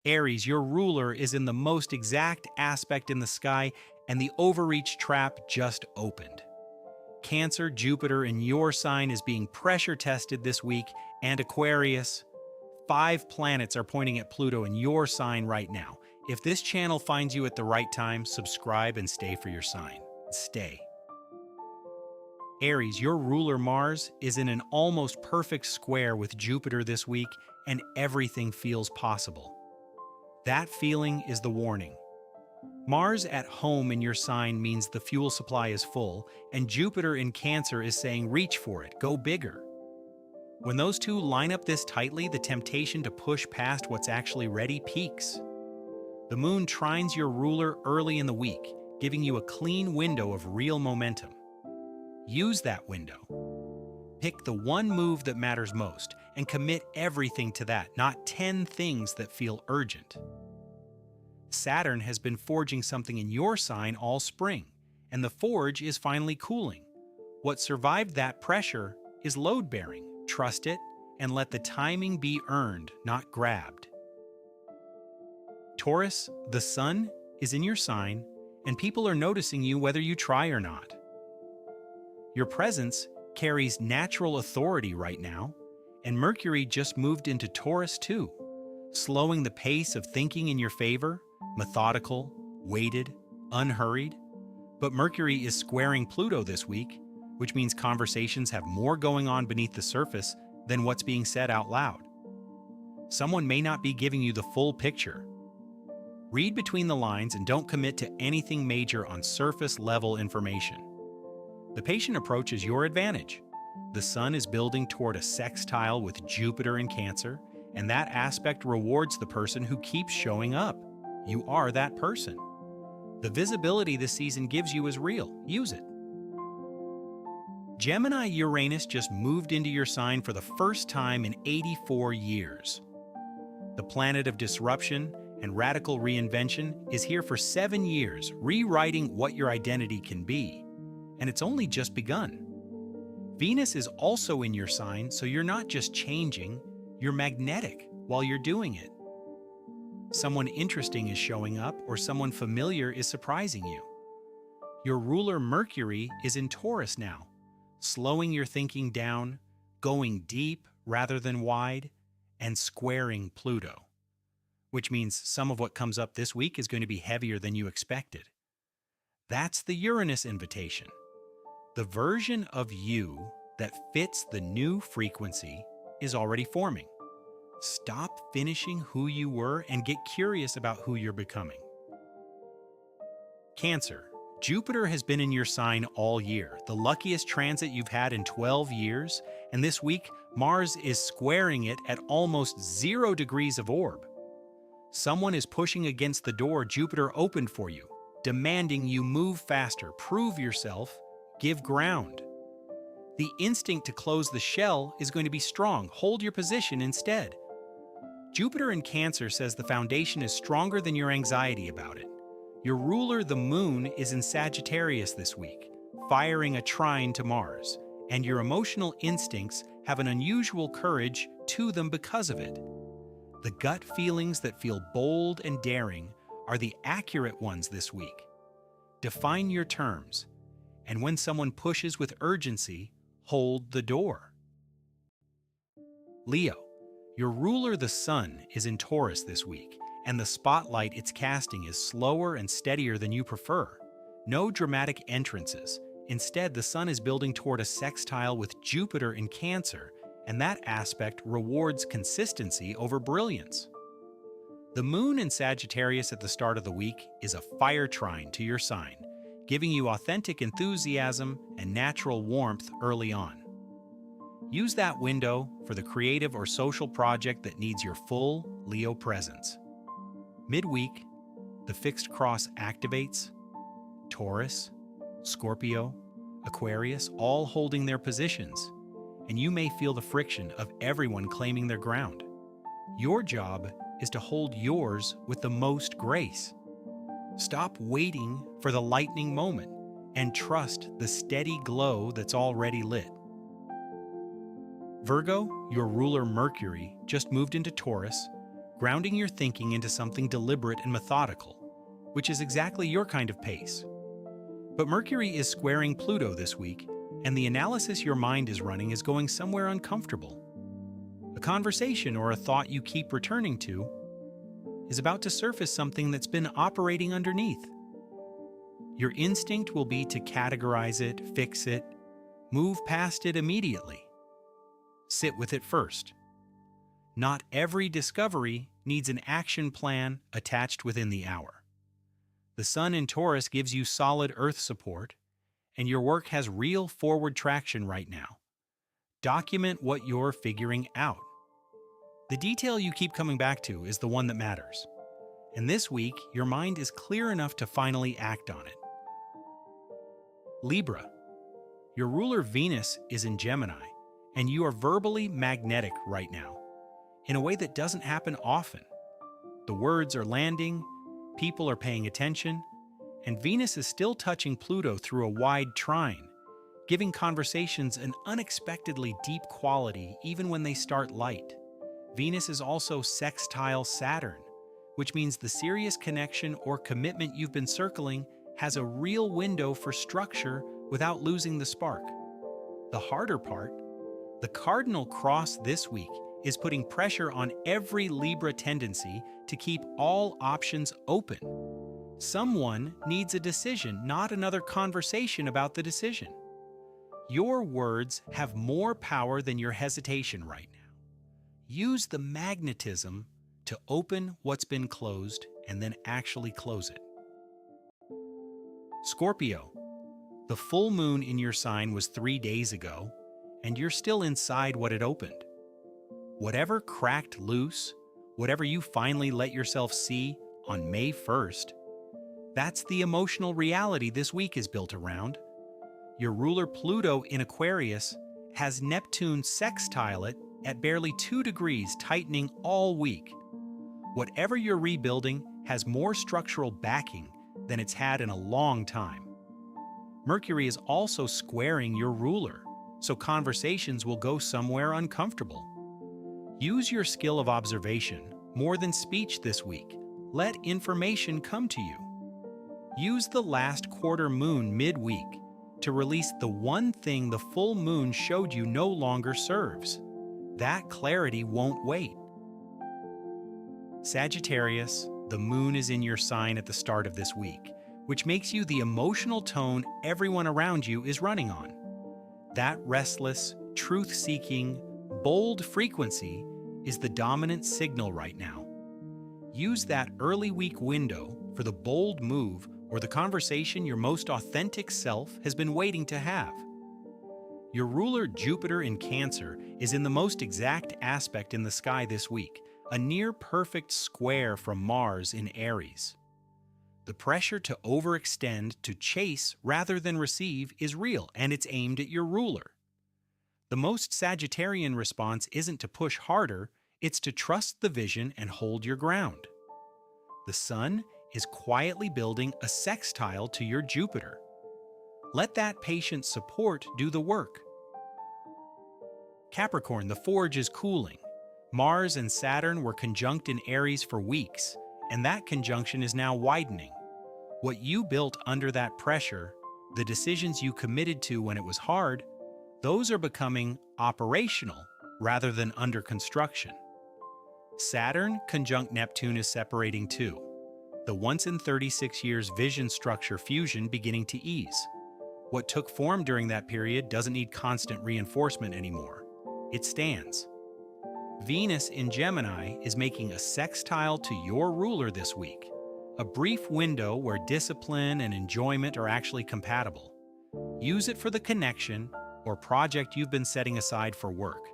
Aries, your ruler is in the most exact aspect in the sky, and the overreach trap just opened. Cancer, Jupiter in your sign is being pressure tested this week, and Aquarius. 5 planets are pointing at Pluto in your sign right now. If this channel finds you at the right time, subscribe and stay for your sign. Stay. Aries, your ruler Mars is in an almost perfect square with Jupiter this week, and everything feels possible. That feeling is the warning. Mars at home in your sign means the fuel supply is full, and Jupiter in Cancer is saying reach for it, go bigger. When those two line up this tightly, the temptation to push past what's actually ready peaks. The moon trines your ruler early in the week, giving you a clean window of real momentum. Use that window. Pick the one move that matters most and commit everything to that, not 10 things that feel urgent. Saturn has been forging something in your sign all spring, and the forge is finally cooling. What survived that pressure is load-bearing. Trust it and let the timing be earned, not grabbed. Taurus, the sun is in your sign, and people are noticing you whether you try or not. Your presence carries natural authority right now, and Mercury just moved into Taurus too, slowing the pace of thinking in your favor, methodical, weighted, unhurried. But Mercury is squaring Pluto this week, which means conversations have more going on beneath the surface than what's being said out loud. Someone may not be giving you the full picture. Read between the lines and don't commit to anything major on surface-level information. The patient approach is your advantage. The sun is building toward a sextile with Jupiter in Cancer, and that aspect rewards the person who keeps showing up. You are that person. The visibility this season gives you is real. Use it. Gemini Uranus just moved into your sign for the first time in 84 years. The planet of disruption and radical reinvention is here for 7 years, rewriting what your identity can be. And it's only just begun. Venus is also in your sign, so you're not just changing, you're magnetic while you're doing it. Someone interesting is showing up, or someone familiar is surprising you. Your ruler Mercury is in Taurus now, slowing your thinking down, going deep rather than wide, and squaring Pluto. Which means some of what comes up this week is going to be heavier than you expected. That's the Uranus invitation. The version of you that fits the new frequency is already forming. Stop finishing who you were and get curious about who you're becoming. Cancer, Jupiter has been in your sign all year, the luckiest transit you've had in 12 years, and this week, Mars is squaring it at almost 0 degrees of orb. Someone is pushing against the door Jupiter opened for you, demanding you move faster, prove yourself, give ground. The instinct to close the shell is going to be strong. Hold your position instead. Jupiter in Cancer says the foundation is stronger than your anxiety about it. Your ruler, the moon, is in Sagittarius this week, firing a trine to Mars, and your emotional instincts have an unusual courage to them because of it. The gut feelings that feel bold and daring are the accurate ones this week. Define your terms, and when someone pushes with urgency, hold the door. Leo, your ruler the sun is in Taurus this week, and the spotlight it's casting is slower and steadier than you prefer. No dramatic entrances. Instead, the sun is building toward a sextile with Jupiter in Cancer, and that aspect rewards consistency over brilliance. The moon in Sagittarius at the start of the week is a fire trine to your sign, giving you authentic enthusiasm and natural warmth early on. Use that window for the creative or social project that needs your full Leo presence. Midweek, the fixed cross activates, Taurus, Scorpio, Aquarius, all holding their positions, and you may feel the friction of everyone claiming their ground. Your job is to hold yours with the most grace. Stop waiting for the lightning moment and trust the steady glow that's already lit. Virgo, your ruler Mercury, just moved into Taurus, grounding your thinking into something deliberate and methodical, which is exactly your kind of pace. But Mercury is squaring Pluto this week, and the analysis your mind is running is going somewhere uncomfortable. A conversation or a thought you keep returning to is about to surface something that's been operating underneath. Your instinct will be to categorize it, fix it, move past it immediately. Sit with it first. Not every discovery needs an action plan attached within the hour. The Sun in Taurus gives you solid Earth support, and your work has real forward traction right now. Document what you're figuring out. The detail you keep coming back to is the one that matters. And this week, your mind is clear enough to finally act on it. Libra. Your ruler Venus is in Gemini, and you are verbally magnetic right now, in a way that doesn't happen often. The words are landing, people are paying attention, and Venus is still touching Pluto through a wide trine, giving conversations an unexpectedly deep quality even when they start light. Venus is also sextile Saturn, which means the serious connection or commitment you've been circling has a real window for structure without losing the spark. The harder part, the cardinal cross this week is putting pressure on every Libra tendency to keep all options open. Someone needs a decision, not another conversation about the decision. Your words have more power than your hesitation right now. Use the magnetism to open what's been closed and then actually close it. Scorpio. The full moon in your sign was 3 days ago, and you're still inside what it opened. Whatever cracked loose, whatever you finally let yourself see on May 1st, that's the emotional reality this week is built around. Your ruler Pluto in Aquarius has Neptune sextile it at barely 2 degrees, tightening all week. Whatever you're rebuilding has more structural backing than it's had in a long time. Mercury is also squaring your ruler, so conversations will go somewhere uncomfortable. Use your skill of observation more than speech this week. Let information come to you. Use the last quarter moon midweek to release the one thing the full moon showed you no longer serves. That clarity won't wait. Sagittarius, the moon is in your sign at the start of this week, which makes you the emotional tone everyone around you is running on. That restless, truth-seeking, bold frequency is the dominant signal right now. Use that early week window for the bold move or the conversation your most authentic self has been waiting to have. Your ruler Jupiter in Cancer is in the most exact aspect in the sky this week, a near-perfect square from Mars in Aries. The pressure to overextend, to chase rather than receive is real, and it's aimed at your ruler. The most Sagittarian response isn't to push harder, it's to trust the vision and hold your ground. The Sun is quietly building a sextile to your Jupiter. Let that patient support do the work. Capricorn, the forge is cooling. Mars and Saturn were conjunct in Aries for weeks, and that conjunction is now widening. What you built under that pressure, the decisions you committed to when it was hard, those are becoming operational rather than under construction. Saturn conjunct Neptune is separating too. The once in 36 years vision structure fusion beginning to ease. What took form during that period doesn't need constant reinforcement anymore. It stands. Venus in Gemini is making a sextile to your ruler this week, a brief window where discipline and enjoyment are actually compatible. Use it for the connection or project you've been setting aside for work.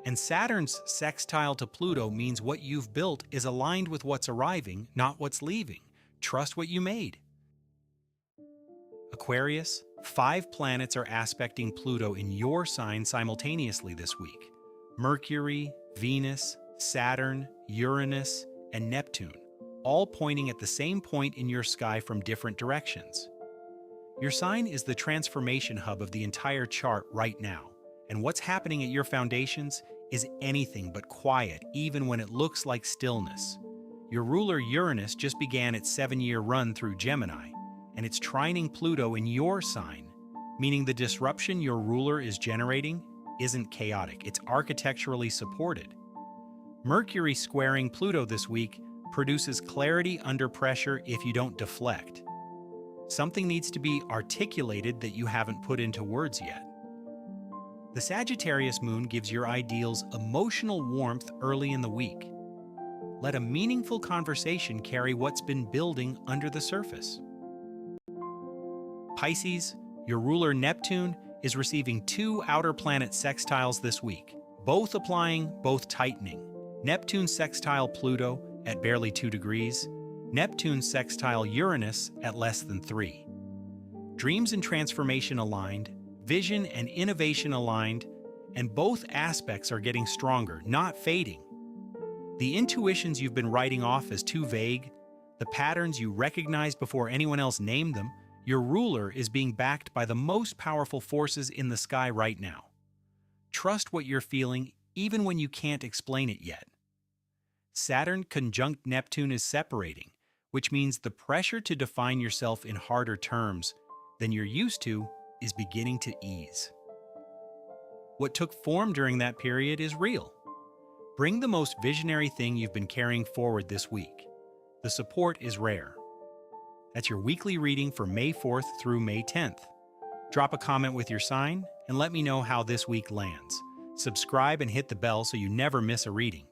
And Saturn's sextile to Pluto means what you've built is aligned with what's arriving, not what's leaving. Trust what you made. Aquarius, 5 planets are aspecting Pluto in your sign simultaneously this week. Mercury, Venus, Saturn, Uranus, and Neptune, all pointing at the same point in your sky from different directions. Your sign is the transformation hub of the entire chart right now, and what's happening at your foundations is anything but quiet, even when it looks like stillness. Your ruler Uranus just began its 7-year run through Gemini, and it's trining Pluto in your sign, meaning the disruption your ruler is generating isn't chaotic, it's architecturally supported. Mercury squaring Pluto this week produces clarity under pressure if you don't deflect. Something needs to be articulated that you haven't put into words yet. The Sagittarius moon gives your ideals emotional warmth early in the week. Let a meaningful conversation carry what's been building under the surface. Pisces, your ruler Neptune, is receiving 2 outer planet sextiles this week, both applying, both tightening. Neptune sextile Pluto at barely 2 degrees, Neptune sextile Uranus at less than 3. Dreams and transformation aligned, vision and innovation aligned, and both aspects are getting stronger, not fading. The intuitions you've been writing off as too vague, the patterns you recognized before anyone else named them, your ruler is being backed by the most powerful forces in the sky right now. Trust what you're feeling even when you can't explain it yet. Saturn conjunct Neptune is separating, which means the pressure to define yourself in harder terms than you're used to is beginning to ease. What took form during that period is real. Bring the most visionary thing you've been carrying forward this week. The support is rare. That's your weekly reading for May 4th through May 10th. Drop a comment with your sign and let me know how this week lands. Subscribe and hit the bell so you never miss a reading.